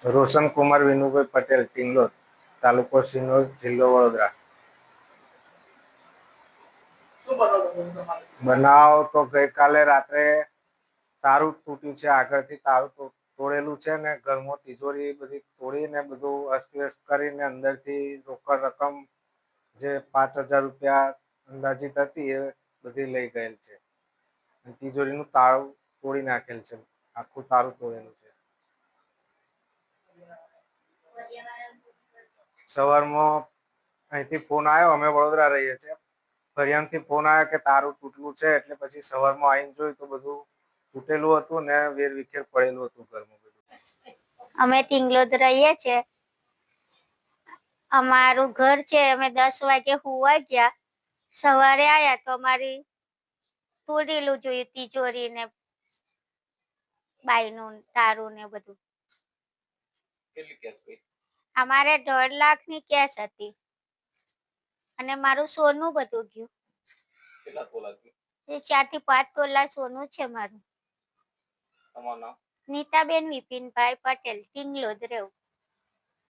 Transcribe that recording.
રોશન કુમાર વિનુભાઈ પટેલ, ટીંગલોદ, તાલુકો સિનોર, જિલ્લો વડોદરા. બનાવ તો ગઈકાલે રાત્રે તારું તૂટ્યું છે, આગળથી તારું તોડેલું છે ને ઘરમાં તિજોરી બધી તોડીને બધું અસ્તવ્યસ્ત કરીને અંદરથી રોકડ રકમ જે 5,000 રૂપિયા અંદાજિત હતી એ બધી લઈ ગયેલ છે. તિજોરીનું તાળું તોડી નાખેલ છે, આખું તારું તોડેલું છે. સવારમાં અહીંથી ફોન આવ્યો, અમે વડોદરા રહીએ છીએ, ફરિયામથી ફોન આવ્યો કે તારું તૂટેલું છે, એટલે પછી સવારમાં આવીને જોયું તો બધું તૂટેલું હતું ને વેરવિખેર પડેલું હતું ઘરમાં બધું. અમે ટીંગલોદ રહીએ છીએ, અમારું ઘર છે, અમે 10 વાગે હુવા ગયા, સવારે આયા તો અમારી તોડેલું જોયું, તિજોરી ને બાઈનું તારું ને બધું. અમારે 1.5 લાખની કેશ હતી અને મારું સોનું બધું ગયું. એ 4 થી 5 તોલા સોનું છે મારું. નીતાબેન વિપિનભાઈ પટેલ, ટીંગલોદ રેવ.